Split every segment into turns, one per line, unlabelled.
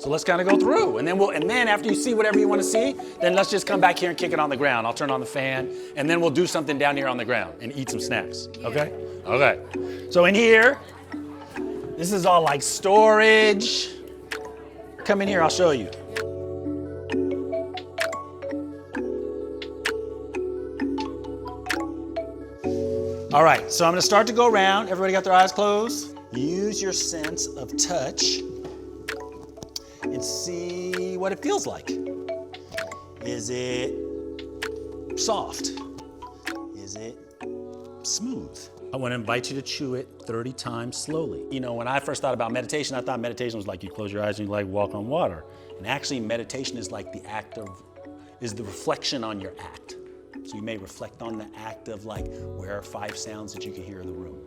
So let's kind of go through, and then after you see whatever you want to see, then let's just come back here and kick it on the ground. I'll turn on the fan, and then we'll do something down here on the ground and eat some snacks, okay? Okay. So in here, this is all like storage. Come in here, I'll show you. All right, so I'm gonna start to go around. Everybody got their eyes closed? Use your sense of touch and see what it feels like. Is it soft? Is it smooth? I want to invite you to chew it 30 times slowly. You know, when I first thought about meditation, I thought meditation was like you close your eyes and you like walk on water. And actually meditation is like is the reflection on your act. So you may reflect on the act of like, where are 5 sounds that you can hear in the room?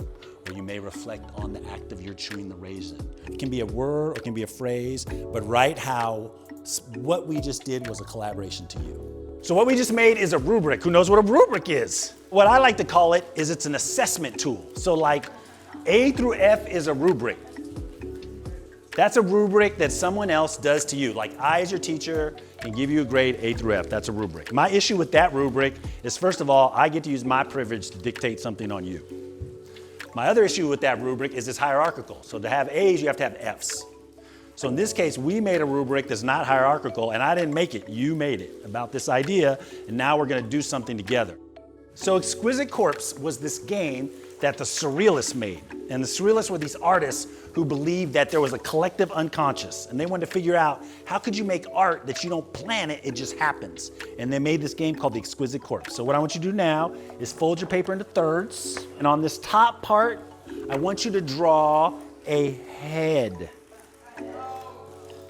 Or you may reflect on the act of your chewing the raisin. It can be a word or it can be a phrase, but write how what we just did was a collaboration to you. So what we just made is a rubric. Who knows what a rubric is? What I like to call it is it's an assessment tool. So like A through F is a rubric. That's a rubric that someone else does to you. Like I, as your teacher, can give you a grade A through F. That's a rubric. My issue with that rubric is, first of all, I get to use my privilege to dictate something on you. My other issue with that rubric is it's hierarchical. So to have A's, you have to have F's. So in this case, we made a rubric that's not hierarchical, and I didn't make it, you made it, about this idea, and now we're gonna do something together. So Exquisite Corpse was this game that the Surrealists made. And the Surrealists were these artists who believed that there was a collective unconscious, and they wanted to figure out, how could you make art that you don't plan it, it just happens? And they made this game called the Exquisite Corpse. So what I want you to do now is fold your paper into thirds, and on this top part, I want you to draw a head.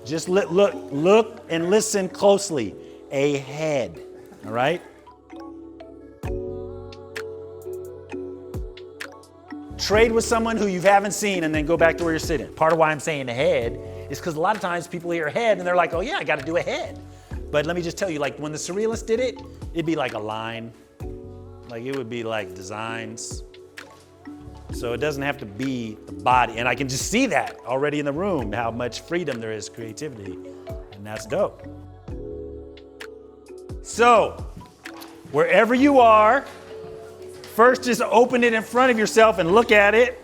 Just look and listen closely. A head, all right? Trade with someone who you haven't seen and then go back to where you're sitting. Part of why I'm saying a head is because a lot of times people hear head and they're like, oh yeah, I gotta do a head. But let me just tell you, like when the Surrealists did it, it'd be like a line. Like it would be like designs. So it doesn't have to be the body. And I can just see that already in the room, how much freedom there is, creativity. And that's dope. So, wherever you are, first just open it in front of yourself and look at it.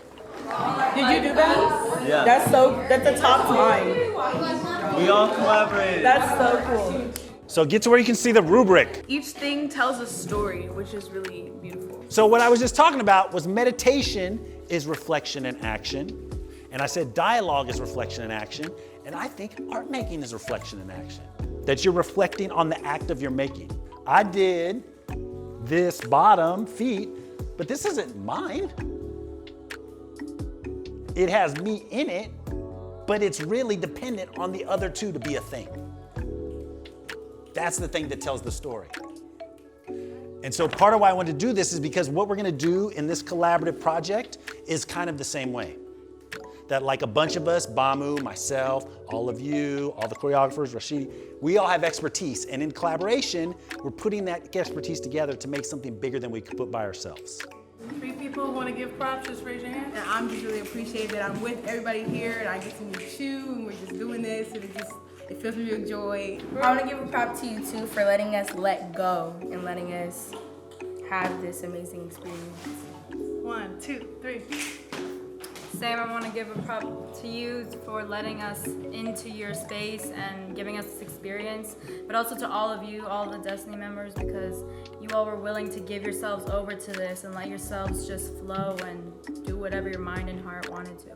Did you do that?
Yeah.
That's a top line.
We all collaborated.
That's so cool.
So get to where you can see the rubric.
Each thing tells a story, which is really beautiful.
So what I was just talking about was meditation is reflection and action. And I said dialogue is reflection and action. And I think art making is reflection and action. That you're reflecting on the act of your making. I did this bottom feet, but this isn't mine. It has me in it, but it's really dependent on the other two to be a thing. That's the thing that tells the story. And so part of why I wanted to do this is because what we're gonna do in this collaborative project is kind of the same way. That like a bunch of us, Bamu, myself, all of you, all the choreographers, Rashidi, we all have expertise. And in collaboration, we're putting that expertise together to make something bigger than we could put by ourselves.
3 people who want to give props, just raise your hand. And I'm just really appreciative that I'm with everybody here and I get to meet you and we're just doing this and it fills me with joy.
I want to give a prop to you too for letting us let go and letting us have this amazing experience.
1, 2, 3.
Sam, I want to give a prop to you for letting us into your space and giving us this experience, but also to all of you, all the Destiny members, because you all were willing to give yourselves over to this and let yourselves just flow and do whatever your mind and heart wanted to.